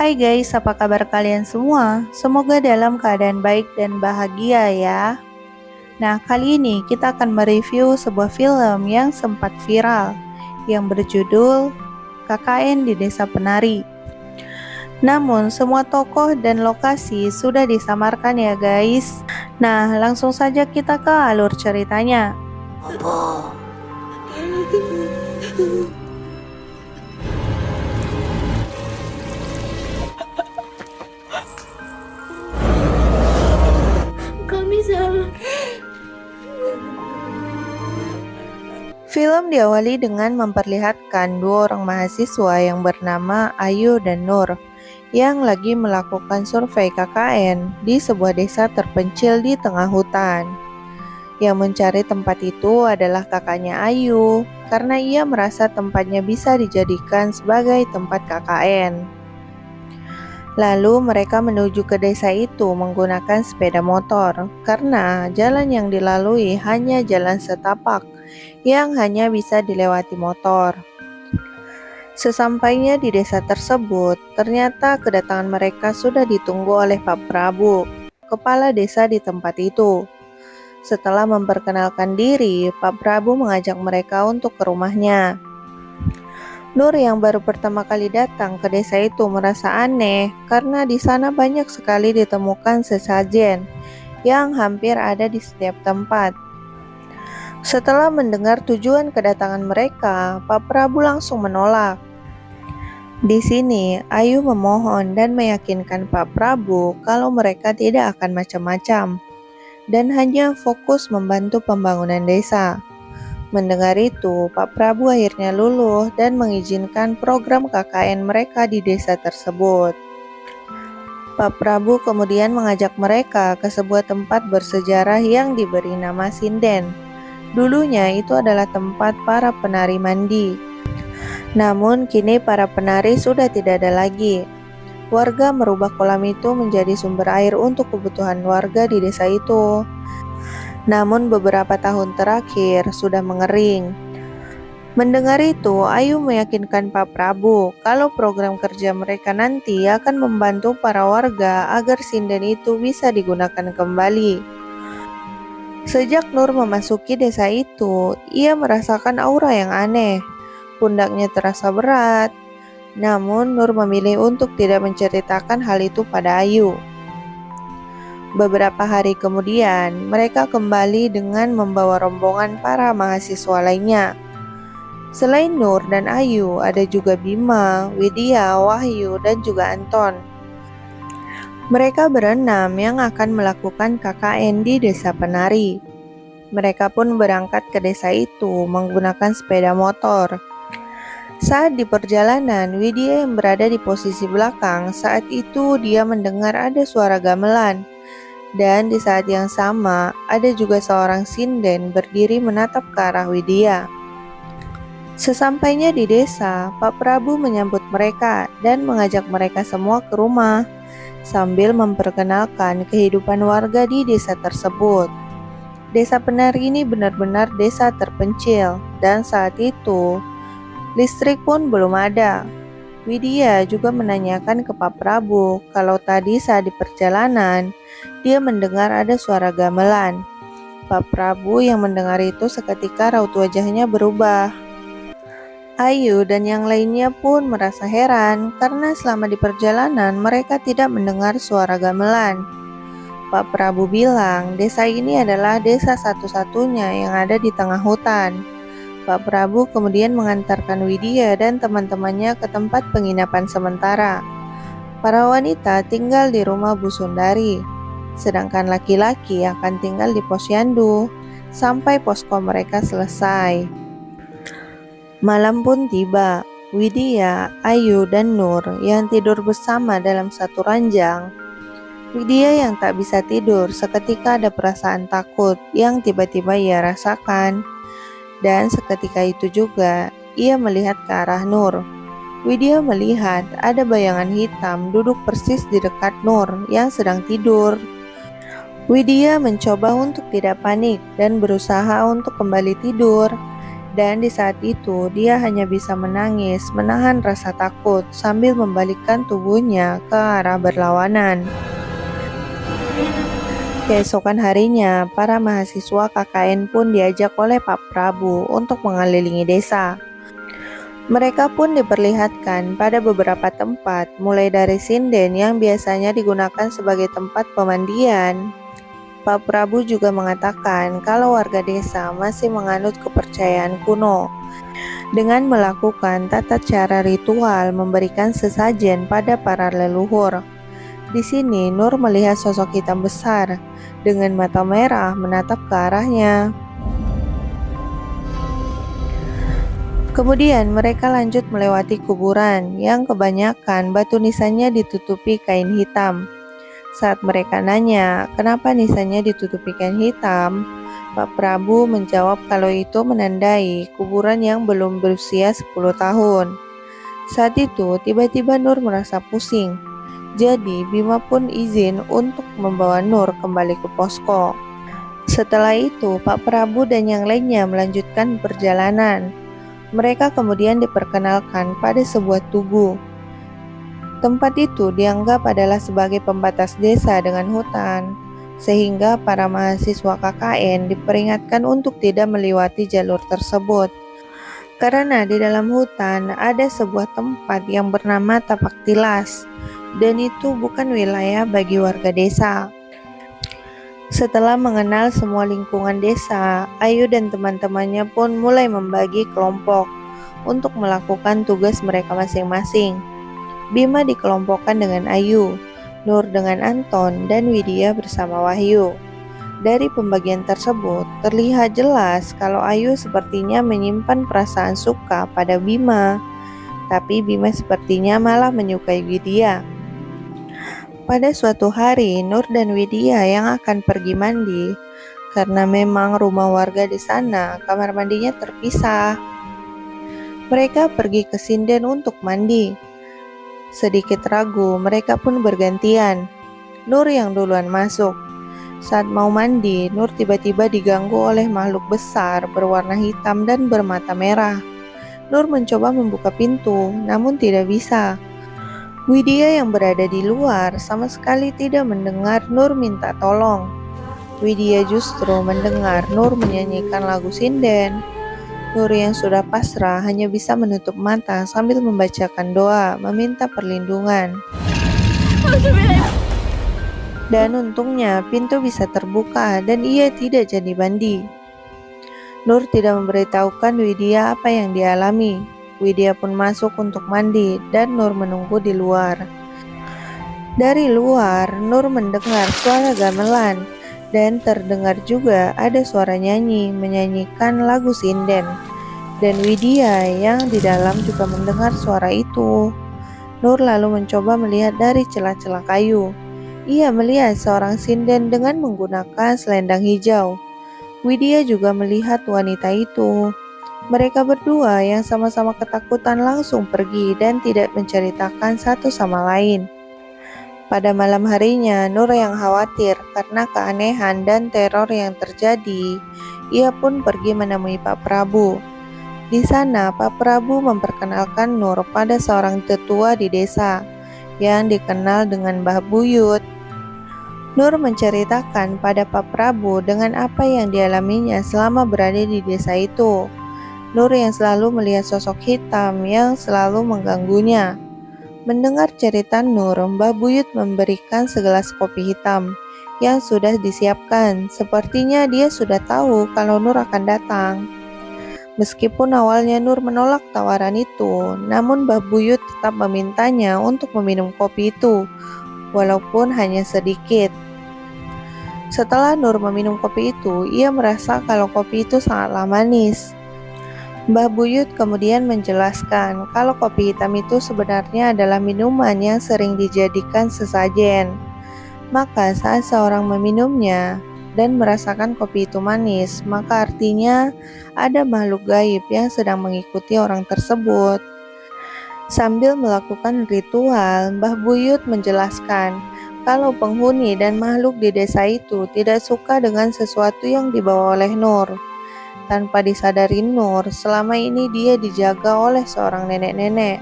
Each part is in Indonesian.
Hai guys, apa kabar kalian semua? Semoga dalam keadaan baik dan bahagia ya. Nah, kali ini kita akan mereview sebuah film yang sempat viral yang berjudul KKN di Desa Penari. Namun, semua tokoh dan lokasi sudah disamarkan ya guys. Nah, langsung saja kita ke alur ceritanya. Kami salah. Film diawali dengan memperlihatkan dua orang mahasiswa yang bernama Ayu dan Nur yang lagi melakukan survei KKN di sebuah desa terpencil di tengah hutan. Yang mencari tempat itu adalah kakaknya Ayu karena ia merasa tempatnya bisa dijadikan sebagai tempat KKN. Lalu mereka menuju ke desa itu menggunakan sepeda motor karena jalan yang dilalui hanya jalan setapak yang hanya bisa dilewati motor. Sesampainya di desa tersebut, ternyata kedatangan mereka sudah ditunggu oleh Pak Prabu, kepala desa di tempat itu. Setelah memperkenalkan diri, Pak Prabu mengajak mereka untuk ke rumahnya. Nur yang baru pertama kali datang ke desa itu merasa aneh karena di sana banyak sekali ditemukan sesajen yang hampir ada di setiap tempat. Setelah mendengar tujuan kedatangan mereka, Pak Prabu langsung menolak. Di sini, Ayu memohon dan meyakinkan Pak Prabu kalau mereka tidak akan macam-macam dan hanya fokus membantu pembangunan desa. Mendengar itu, Pak Prabu akhirnya luluh dan mengizinkan program KKN mereka di desa tersebut. Pak Prabu kemudian mengajak mereka ke sebuah tempat bersejarah yang diberi nama Sinden. Dulunya itu adalah tempat para penari mandi. Namun kini para penari sudah tidak ada lagi. Warga merubah kolam itu menjadi sumber air untuk kebutuhan warga di desa itu. Namun beberapa tahun terakhir sudah mengering. Mendengar itu, Ayu meyakinkan Pak Prabu kalau program kerja mereka nanti akan membantu para warga agar sinden itu bisa digunakan kembali. Sejak Nur memasuki desa itu, ia merasakan aura yang aneh. Pundaknya terasa berat, namun Nur memilih untuk tidak menceritakan hal itu pada Ayu. Beberapa hari kemudian, mereka kembali dengan membawa rombongan para mahasiswa lainnya. Selain Nur dan Ayu, ada juga Bima, Widya, Wahyu, dan juga Anton. Mereka berenam yang akan melakukan KKN di Desa Penari. Mereka pun berangkat ke desa itu menggunakan sepeda motor. Saat di perjalanan, Widya yang berada di posisi belakang, saat itu dia mendengar ada suara gamelan. Dan di saat yang sama, ada juga seorang sinden berdiri menatap ke arah Widya. Sesampainya di desa, Pak Prabu menyambut mereka dan mengajak mereka semua ke rumah, sambil memperkenalkan kehidupan warga di desa tersebut. Desa Penari ini benar-benar desa terpencil, dan saat itu listrik pun belum ada. Widya juga menanyakan ke Pak Prabu kalau tadi saat di perjalanan dia mendengar ada suara gamelan. Pak Prabu yang mendengar itu seketika raut wajahnya berubah. Ayu dan yang lainnya pun merasa heran karena selama di perjalanan mereka tidak mendengar suara gamelan. Pak Prabu bilang desa ini adalah desa satu-satunya yang ada di tengah hutan. Pak Prabu kemudian mengantarkan Widya dan teman-temannya ke tempat penginapan sementara. Para wanita tinggal di rumah Bu Sundari, sedangkan laki-laki akan tinggal di posyandu sampai posko mereka selesai. Malam pun tiba. Widya, Ayu, dan Nur yang tidur bersama dalam satu ranjang. Widya yang tak bisa tidur seketika ada perasaan takut yang tiba-tiba ia rasakan. Dan seketika itu juga ia melihat ke arah Nur. Widya melihat ada bayangan hitam duduk persis di dekat Nur yang sedang tidur. Widya mencoba untuk tidak panik dan berusaha untuk kembali tidur. Dan di saat itu dia hanya bisa menangis, menahan rasa takut sambil membalikkan tubuhnya ke arah berlawanan. Keesokan harinya, para mahasiswa KKN pun diajak oleh Pak Prabu untuk mengelilingi desa. Mereka pun diperlihatkan pada beberapa tempat, mulai dari sinden yang biasanya digunakan sebagai tempat pemandian. Pak Prabu juga mengatakan kalau warga desa masih menganut kepercayaan kuno dengan melakukan tata cara ritual memberikan sesajen pada para leluhur. Di sini Nur melihat sosok hitam besar dengan mata merah menatap ke arahnya. Kemudian mereka lanjut melewati kuburan yang kebanyakan batu nisannya ditutupi kain hitam. Saat mereka nanya kenapa nisannya ditutupi kain hitam, Pak Prabu menjawab kalau itu menandai kuburan yang belum berusia 10 tahun. Saat itu tiba-tiba Nur merasa pusing. Jadi Bima pun izin untuk membawa Nur kembali ke posko. Setelah itu Pak Prabu dan yang lainnya melanjutkan perjalanan. Mereka kemudian diperkenalkan pada sebuah tugu. Tempat itu dianggap adalah sebagai pembatas desa dengan hutan, sehingga para mahasiswa KKN diperingatkan untuk tidak melewati jalur tersebut. Karena di dalam hutan ada sebuah tempat yang bernama Tapak Tilas, dan itu bukan wilayah bagi warga desa. Setelah mengenal semua lingkungan desa, Ayu dan teman-temannya pun mulai membagi kelompok untuk melakukan tugas mereka masing-masing. Bima dikelompokkan dengan Ayu, Nur dengan Anton, dan Widya bersama Wahyu. Dari pembagian tersebut, terlihat jelas kalau Ayu sepertinya menyimpan perasaan suka pada Bima, tapi Bima sepertinya malah menyukai Widya. Pada suatu hari, Nur dan Widya yang akan pergi mandi, karena memang rumah warga di sana, kamar mandinya terpisah. Mereka pergi ke sinden untuk mandi. Sedikit ragu, mereka pun bergantian. Nur yang duluan masuk. Saat mau mandi, Nur tiba-tiba diganggu oleh makhluk besar berwarna hitam dan bermata merah. Nur mencoba membuka pintu, namun tidak bisa. Widya yang berada di luar sama sekali tidak mendengar Nur minta tolong. Widya justru mendengar Nur menyanyikan lagu sinden. Nur yang sudah pasrah hanya bisa menutup mata sambil membacakan doa meminta perlindungan. Dan untungnya pintu bisa terbuka dan ia tidak jadi mandi. Nur tidak memberitahukan Widya apa yang dialami. Widya pun masuk untuk mandi dan Nur menunggu di luar. Dari luar, Nur mendengar suara gamelan dan terdengar juga ada suara nyanyi menyanyikan lagu sinden. Dan Widya yang di dalam juga mendengar suara itu. Nur lalu mencoba melihat dari celah-celah kayu. Ia melihat seorang sinden dengan menggunakan selendang hijau. Widya juga melihat wanita itu. Mereka berdua yang sama-sama ketakutan langsung pergi dan tidak menceritakan satu sama lain. Pada malam harinya, Nur yang khawatir karena keanehan dan teror yang terjadi, ia pun pergi menemui Pak Prabu. Di sana, Pak Prabu memperkenalkan Nur pada seorang tetua di desa yang dikenal dengan Mbah Buyut. Nur menceritakan pada Pak Prabu dengan apa yang dialaminya selama berada di desa itu. Nur yang selalu melihat sosok hitam yang selalu mengganggunya. Mendengar cerita Nur, Mbah Buyut memberikan segelas kopi hitam yang sudah disiapkan. Sepertinya dia sudah tahu kalau Nur akan datang. Meskipun awalnya Nur menolak tawaran itu, namun Mbah Buyut tetap memintanya untuk meminum kopi itu, walaupun hanya sedikit. Setelah Nur meminum kopi itu, ia merasa kalau kopi itu sangatlah manis. Mbah Buyut kemudian menjelaskan kalau kopi hitam itu sebenarnya adalah minuman yang sering dijadikan sesajen. Maka saat seorang meminumnya dan merasakan kopi itu manis, maka artinya ada makhluk gaib yang sedang mengikuti orang tersebut. Sambil melakukan ritual, Mbah Buyut menjelaskan kalau penghuni dan makhluk di desa itu tidak suka dengan sesuatu yang dibawa oleh Nur. tanpa disadari Nur, selama ini dia dijaga oleh seorang nenek-nenek,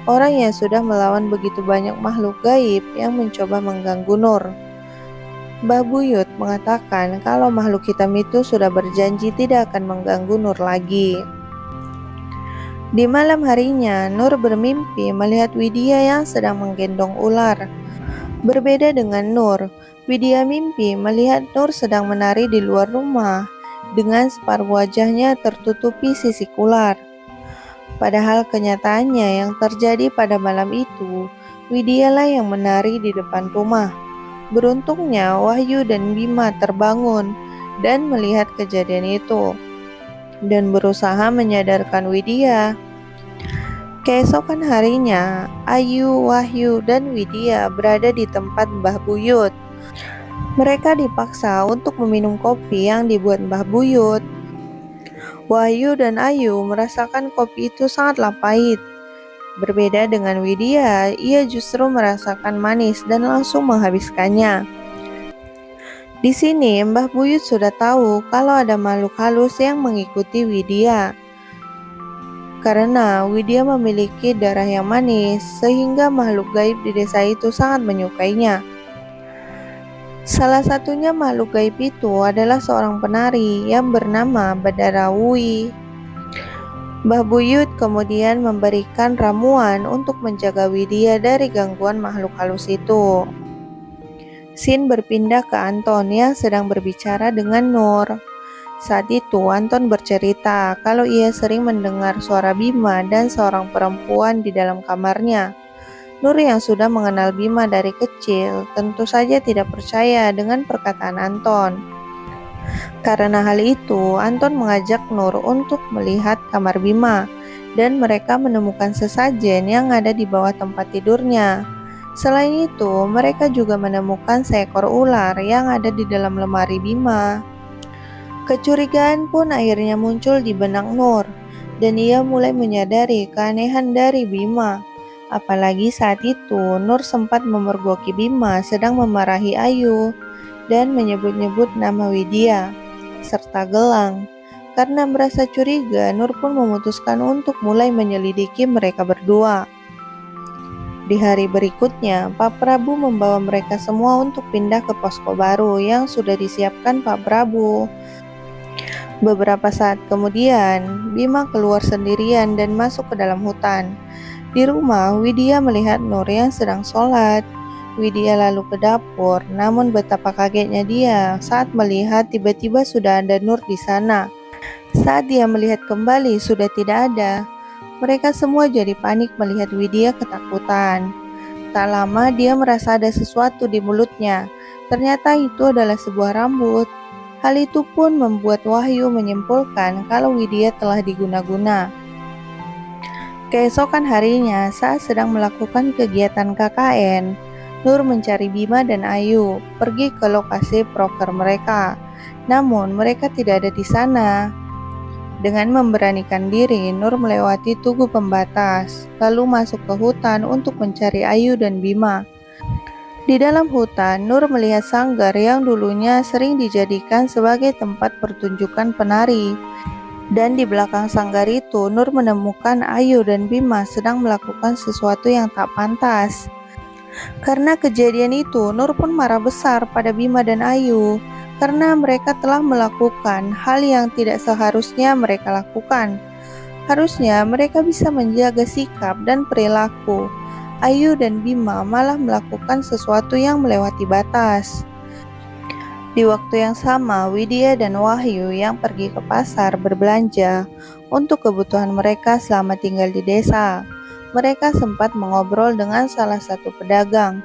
orang yang sudah melawan begitu banyak makhluk gaib yang mencoba mengganggu Nur. Mbah Buyut mengatakan kalau makhluk hitam itu sudah berjanji tidak akan mengganggu Nur lagi. Di malam harinya, Nur bermimpi melihat Widya yang sedang menggendong ular. Berbeda dengan Nur, Widya mimpi melihat Nur sedang menari di luar rumah dengan separuh wajahnya tertutupi sisik ular. Padahal kenyataannya yang terjadi pada malam itu, Widya lah yang menari di depan rumah. Beruntungnya Wahyu dan Bima terbangun dan melihat kejadian itu dan berusaha menyadarkan Widya. Keesokan harinya, Ayu, Wahyu, dan Widya berada di tempat Mbah Buyut. Mereka dipaksa untuk meminum kopi yang dibuat Mbah Buyut. Wahyu dan Ayu merasakan kopi itu sangatlah pahit. Berbeda dengan Widya, ia justru merasakan manis dan langsung menghabiskannya. Di sini, Mbah Buyut sudah tahu kalau ada makhluk halus yang mengikuti Widya. Karena Widya memiliki darah yang manis, sehingga makhluk gaib di desa itu sangat menyukainya. Salah satunya makhluk gaib itu adalah seorang penari yang bernama Badarawi. Mbah Buyut kemudian memberikan ramuan untuk menjaga Widya dari gangguan makhluk halus itu. Scene berpindah ke Anton yang sedang berbicara dengan Nur. Saat itu Anton bercerita kalau ia sering mendengar suara Bima dan seorang perempuan di dalam kamarnya. Nur yang sudah mengenal Bima dari kecil tentu saja tidak percaya dengan perkataan Anton. Karena hal itu, Anton mengajak Nur untuk melihat kamar Bima dan mereka menemukan sesajen yang ada di bawah tempat tidurnya. Selain itu, mereka juga menemukan seekor ular yang ada di dalam lemari Bima. Kecurigaan pun akhirnya muncul di benak Nur, dan ia mulai menyadari keanehan dari Bima. Apalagi saat itu, Nur sempat memergoki Bima sedang memarahi Ayu dan menyebut-nyebut nama Widya, serta gelang. Karena merasa curiga, Nur pun memutuskan untuk mulai menyelidiki mereka berdua. Di hari berikutnya, Pak Prabu membawa mereka semua untuk pindah ke posko baru yang sudah disiapkan Pak Prabu. Beberapa saat kemudian, Bima keluar sendirian dan masuk ke dalam hutan. Di rumah, Widya melihat Nur yang sedang sholat. Widya lalu ke dapur, namun betapa kagetnya dia saat melihat tiba-tiba sudah ada Nur di sana. Saat dia melihat kembali, sudah tidak ada. Mereka semua jadi panik melihat Widya ketakutan. Tak lama dia merasa ada sesuatu di mulutnya. Ternyata itu adalah sebuah rambut. Hal itu pun membuat Wahyu menyimpulkan kalau Widya telah diguna-guna. Keesokan harinya, saat sedang melakukan kegiatan KKN, Nur mencari Bima dan Ayu pergi ke lokasi proker mereka. Namun mereka tidak ada di sana. Dengan memberanikan diri, Nur melewati tugu pembatas, lalu masuk ke hutan untuk mencari Ayu dan Bima. Di dalam hutan, Nur melihat sanggar yang dulunya sering dijadikan sebagai tempat pertunjukan penari. Dan di belakang sanggar itu, Nur menemukan Ayu dan Bima sedang melakukan sesuatu yang tak pantas. Karena kejadian itu, Nur pun marah besar pada Bima dan Ayu. Karena mereka telah melakukan hal yang tidak seharusnya mereka lakukan. Harusnya mereka bisa menjaga sikap dan perilaku. Ayu dan Bima malah melakukan sesuatu yang melewati batas. Di waktu yang sama, Widya dan Wahyu yang pergi ke pasar berbelanja untuk kebutuhan mereka selama tinggal di desa. Mereka sempat mengobrol dengan salah satu pedagang.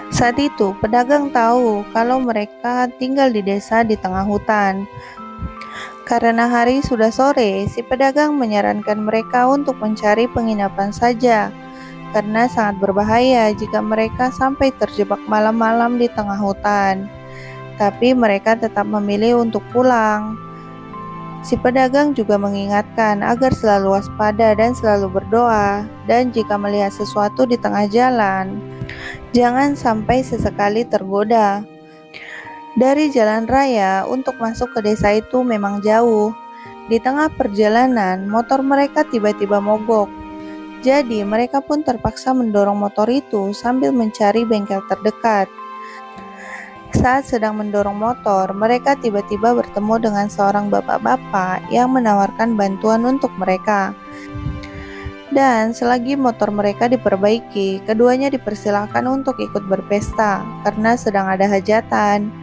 Saat itu, pedagang tahu kalau mereka tinggal di desa di tengah hutan. Karena hari sudah sore, si pedagang menyarankan mereka untuk mencari penginapan saja, karena sangat berbahaya jika mereka sampai terjebak malam-malam di tengah hutan. Tapi mereka tetap memilih untuk pulang. Si pedagang juga mengingatkan agar selalu waspada dan selalu berdoa, dan jika melihat sesuatu di tengah jalan, jangan sampai sesekali tergoda. Dari jalan raya untuk masuk ke desa itu memang jauh. Di tengah perjalanan, motor mereka tiba-tiba mogok. Jadi, mereka pun terpaksa mendorong motor itu sambil mencari bengkel terdekat. Saat sedang mendorong motor, mereka tiba-tiba bertemu dengan seorang bapak-bapak yang menawarkan bantuan untuk mereka. Dan selagi motor mereka diperbaiki, keduanya dipersilahkan untuk ikut berpesta karena sedang ada hajatan.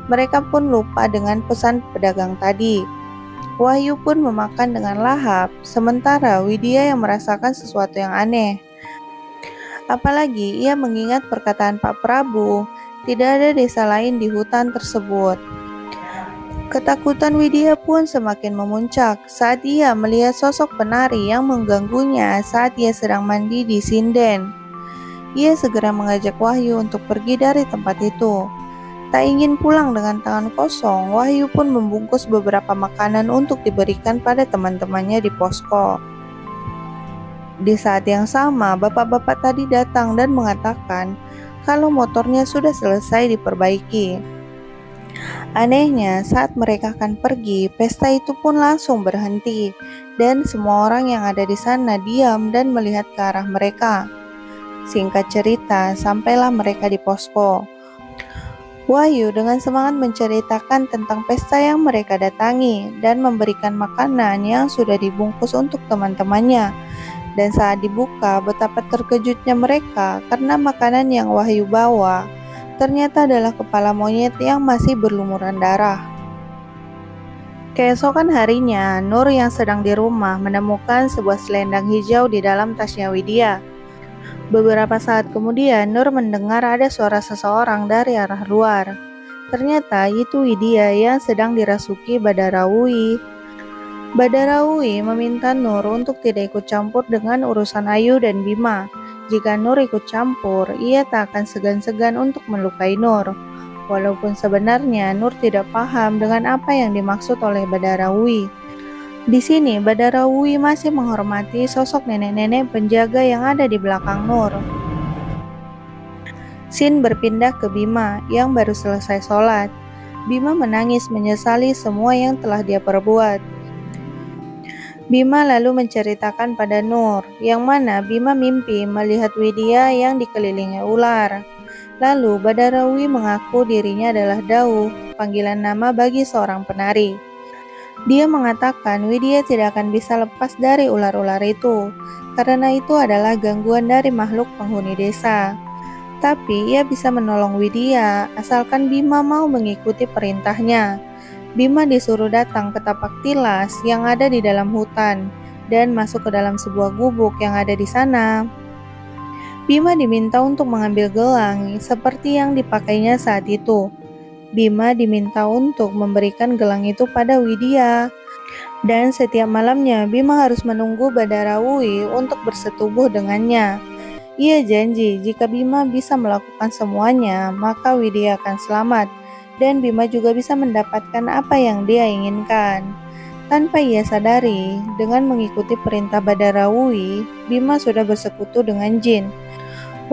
Mereka pun lupa dengan pesan pedagang tadi. Wahyu pun memakan dengan lahap, sementara Widya yang merasakan sesuatu yang aneh. Apalagi ia mengingat perkataan Pak Prabu, tidak ada desa lain di hutan tersebut. Ketakutan Widya pun semakin memuncak saat ia melihat sosok penari yang mengganggunya saat ia sedang mandi di sinden. Ia segera mengajak Wahyu untuk pergi dari tempat itu. Tak ingin pulang dengan tangan kosong, Wahyu pun membungkus beberapa makanan untuk diberikan pada teman-temannya di posko. Di saat yang sama, bapak-bapak tadi datang dan mengatakan kalau motornya sudah selesai diperbaiki. Anehnya, saat mereka akan pergi, pesta itu pun langsung berhenti, dan semua orang yang ada di sana diam dan melihat ke arah mereka. Singkat cerita, sampailah mereka di posko. Wahyu dengan semangat menceritakan tentang pesta yang mereka datangi dan memberikan makanan yang sudah dibungkus untuk teman-temannya. Dan saat dibuka, betapa terkejutnya mereka karena makanan yang Wahyu bawa ternyata adalah kepala monyet yang masih berlumuran darah. Keesokan harinya, Nur yang sedang di rumah menemukan sebuah selendang hijau di dalam tasnya Widya. Beberapa saat kemudian, Nur mendengar ada suara seseorang dari arah luar. Ternyata itu Widya yang sedang dirasuki Badarawi. Badarawi meminta Nur untuk tidak ikut campur dengan urusan Ayu dan Bima. Jika Nur ikut campur, ia tak akan segan-segan untuk melukai Nur. Walaupun sebenarnya Nur tidak paham dengan apa yang dimaksud oleh Badarawi. Di sini Badarawi masih menghormati sosok nenek-nenek penjaga yang ada di belakang Nur. Scene berpindah ke Bima yang baru selesai sholat. Bima menangis menyesali semua yang telah dia perbuat. Bima lalu menceritakan pada Nur, yang mana Bima mimpi melihat Widya yang dikelilingi ular. Lalu Badarawi mengaku dirinya adalah Dauh, panggilan nama bagi seorang penari. Dia mengatakan Widya tidak akan bisa lepas dari ular-ular itu, karena itu adalah gangguan dari makhluk penghuni desa. Tapi ia bisa menolong Widya, asalkan Bima mau mengikuti perintahnya. Bima disuruh datang ke tapak tilas yang ada di dalam hutan dan masuk ke dalam sebuah gubuk yang ada di sana. Bima diminta untuk mengambil gelang seperti yang dipakainya saat itu. Bima diminta untuk memberikan gelang itu pada Widya. Dan setiap malamnya Bima harus menunggu Badarawi untuk bersetubuh dengannya. Ia janji jika Bima bisa melakukan semuanya, maka Widya akan selamat. Dan Bima juga bisa mendapatkan apa yang dia inginkan. Tanpa ia sadari, dengan mengikuti perintah Badarawi, Bima sudah bersekutu dengan jin.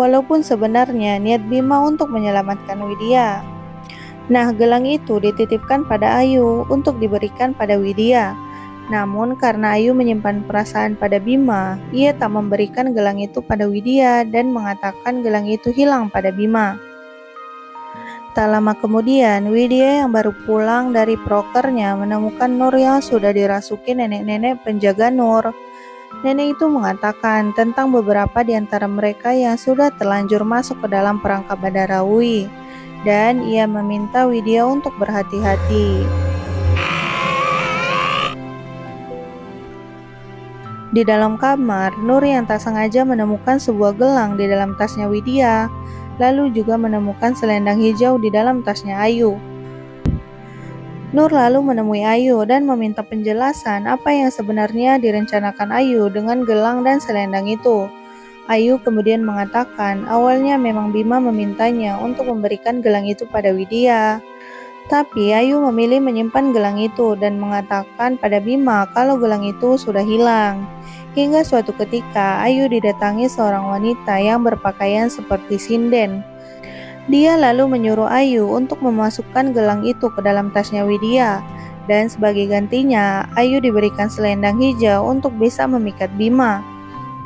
Walaupun sebenarnya niat Bima untuk menyelamatkan Widya. Nah, gelang itu dititipkan pada Ayu untuk diberikan pada Widya. Namun karena Ayu menyimpan perasaan pada Bima, ia tak memberikan gelang itu pada Widya dan mengatakan gelang itu hilang pada Bima. Tak lama kemudian, Widya yang baru pulang dari prokernya menemukan Nur yang sudah dirasuki nenek-nenek penjaga Nur. Nenek itu mengatakan tentang beberapa di antara mereka yang sudah terlanjur masuk ke dalam perangkap Badarawi, dan ia meminta Widya untuk berhati-hati. Di dalam kamar, Nur yang tak sengaja menemukan sebuah gelang di dalam tasnya Widya, lalu juga menemukan selendang hijau di dalam tasnya Ayu. Nur lalu menemui Ayu dan meminta penjelasan apa yang sebenarnya direncanakan Ayu dengan gelang dan selendang itu. Ayu kemudian mengatakan awalnya memang Bima memintanya untuk memberikan gelang itu pada Widya. Tapi Ayu memilih menyimpan gelang itu dan mengatakan pada Bima kalau gelang itu sudah hilang. Hingga suatu ketika Ayu didatangi seorang wanita yang berpakaian seperti sinden. Dia lalu menyuruh Ayu untuk memasukkan gelang itu ke dalam tasnya Widya, dan sebagai gantinya, Ayu diberikan selendang hijau untuk bisa memikat Bima.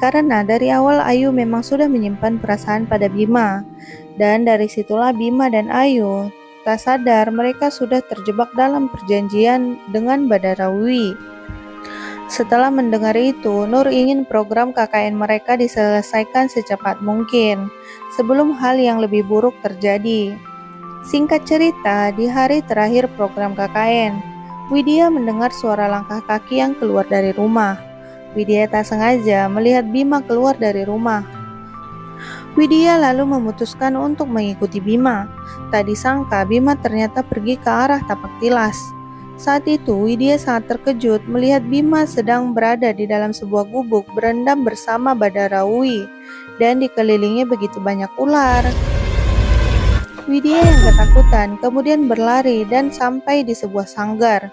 Karena dari awal Ayu memang sudah menyimpan perasaan pada Bima, dan dari situlah Bima dan Ayu tak sadar mereka sudah terjebak dalam perjanjian dengan Badarawi. Setelah mendengar itu, Nur ingin program KKN mereka diselesaikan secepat mungkin, sebelum hal yang lebih buruk terjadi. Singkat cerita, di hari terakhir program KKN, Widya mendengar suara langkah kaki yang keluar dari rumah. Widya tak sengaja melihat Bima keluar dari rumah. Widya lalu memutuskan untuk mengikuti Bima. Tak disangka Bima ternyata pergi ke arah tapak tilas. Saat itu Widya sangat terkejut melihat Bima sedang berada di dalam sebuah gubuk berendam bersama Badarawi dan dikelilingi begitu banyak ular. Widya yang ketakutan kemudian berlari dan sampai di sebuah sanggar.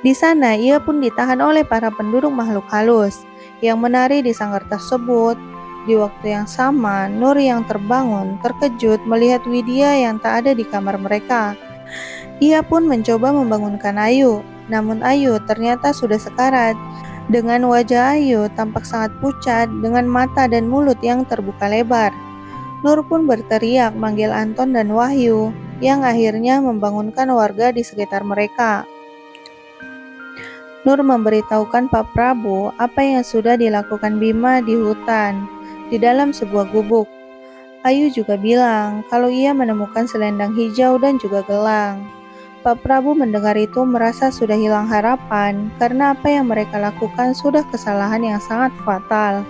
Di sana ia pun ditahan oleh para penduduk makhluk halus yang menari di sanggar tersebut. Di waktu yang sama, Nur yang terbangun terkejut melihat Widya yang tak ada di kamar mereka. Ia pun mencoba membangunkan Ayu, namun Ayu ternyata sudah sekarat. Dengan wajah Ayu tampak sangat pucat dengan mata dan mulut yang terbuka lebar. Nur pun berteriak manggil Anton dan Wahyu, yang akhirnya membangunkan warga di sekitar mereka. Nur memberitahukan Pak Prabu apa yang sudah dilakukan Bima di hutan, di dalam sebuah gubuk. Ayu juga bilang kalau ia menemukan selendang hijau dan juga gelang. Pak Prabu mendengar itu merasa sudah hilang harapan karena apa yang mereka lakukan sudah kesalahan yang sangat fatal.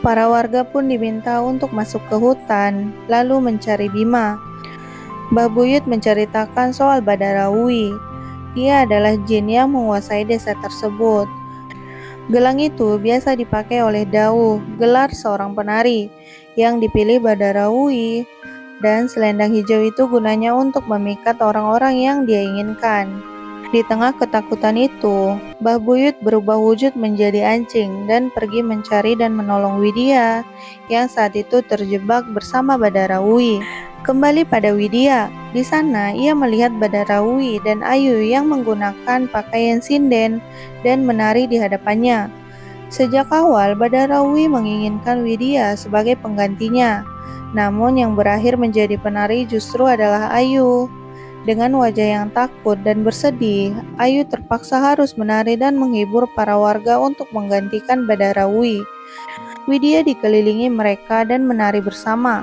Para warga pun diminta untuk masuk ke hutan, lalu mencari Bima. Mbah Buyut menceritakan soal Badarawi. Dia adalah jin yang menguasai desa tersebut. Gelang itu biasa dipakai oleh Dauh, gelar seorang penari, yang dipilih Badarawi. Dan selendang hijau itu gunanya untuk memikat orang-orang yang dia inginkan. Di tengah ketakutan itu, Mbah Buyut berubah wujud menjadi anjing dan pergi mencari dan menolong Widya yang saat itu terjebak bersama Badarawi. Kembali pada Widya, di sana ia melihat Badarawi dan Ayu yang menggunakan pakaian sinden dan menari di hadapannya. Sejak awal Badarawi menginginkan Widya sebagai penggantinya. Namun yang berakhir menjadi penari justru adalah Ayu. Dengan wajah yang takut dan bersedih, Ayu terpaksa harus menari dan menghibur para warga untuk menggantikan Badarawi. Widya dikelilingi mereka dan menari bersama.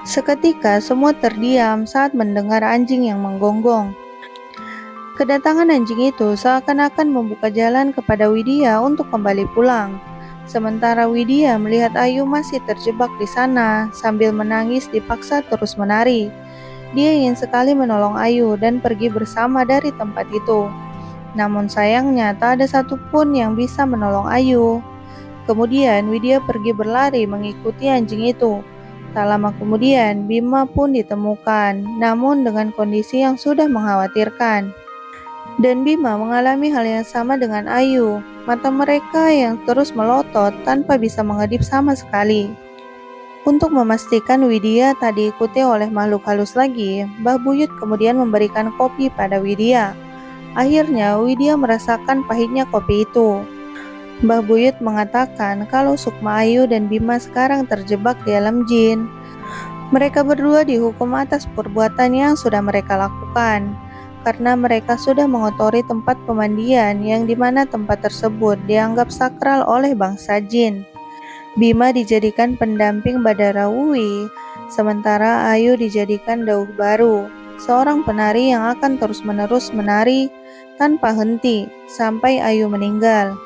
Seketika semua terdiam saat mendengar anjing yang menggonggong. Kedatangan anjing itu seakan-akan membuka jalan kepada Widya untuk kembali pulang. Sementara Widya melihat Ayu masih terjebak di sana sambil menangis dipaksa terus menari. Dia ingin sekali menolong Ayu dan pergi bersama dari tempat itu. Namun sayangnya tak ada satupun yang bisa menolong Ayu. Kemudian Widya pergi berlari mengikuti anjing itu. Tak lama kemudian Bima pun ditemukan, namun dengan kondisi yang sudah mengkhawatirkan. Dan Bima mengalami hal yang sama dengan Ayu. Mata mereka yang terus melotot tanpa bisa mengedip sama sekali. Untuk memastikan Widya tak diikuti oleh makhluk halus lagi, Mbah Buyut kemudian memberikan kopi pada Widya. Akhirnya Widya merasakan pahitnya kopi itu. Mbah Buyut mengatakan kalau Sukma, Ayu dan Bima sekarang terjebak di alam jin. Mereka berdua dihukum atas perbuatan yang sudah mereka lakukan. Karena mereka sudah mengotori tempat pemandian yang dimana tempat tersebut dianggap sakral oleh bangsa jin. Bima dijadikan pendamping Badarawi, sementara Ayu dijadikan Dauh baru, seorang penari yang akan terus-menerus menari tanpa henti sampai Ayu meninggal.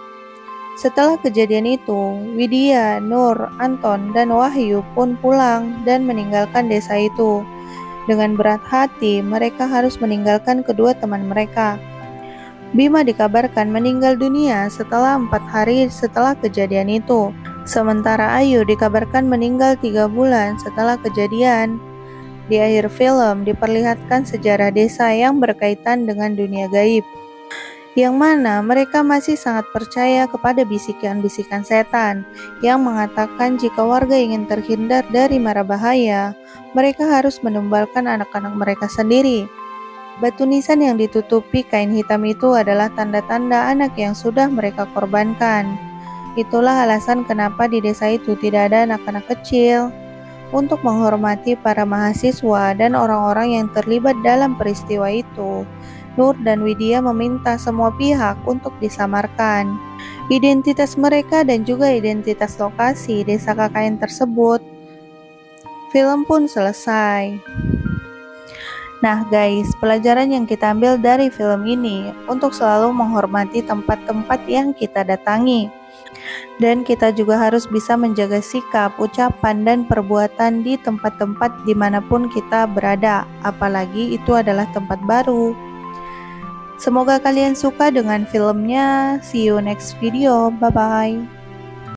Setelah kejadian itu, Widya, Nur, Anton, dan Wahyu pun pulang dan meninggalkan desa itu. Dengan berat hati, mereka harus meninggalkan kedua teman mereka. Bima dikabarkan meninggal dunia setelah 4 hari setelah kejadian itu. Sementara Ayu dikabarkan meninggal 3 bulan setelah kejadian. Di akhir film diperlihatkan sejarah desa yang berkaitan dengan dunia gaib. yang mana mereka masih sangat percaya kepada bisikan-bisikan setan yang mengatakan jika warga ingin terhindar dari mara bahaya, mereka harus menumbalkan anak-anak mereka sendiri. Batu nisan yang ditutupi kain hitam itu adalah tanda-tanda anak yang sudah mereka korbankan. Itulah alasan kenapa di desa itu tidak ada anak-anak kecil. Untuk menghormati para mahasiswa dan orang-orang yang terlibat dalam peristiwa itu, Nur dan Widya meminta semua pihak untuk disamarkan identitas mereka dan juga identitas lokasi desa KKN tersebut. Film pun selesai. Nah guys, pelajaran yang kita ambil dari film ini untuk selalu menghormati tempat-tempat yang kita datangi. Dan kita juga harus bisa menjaga sikap, ucapan, dan perbuatan di tempat-tempat dimanapun kita berada, apalagi itu adalah tempat baru. Semoga kalian suka dengan filmnya. See you next video. Bye-bye.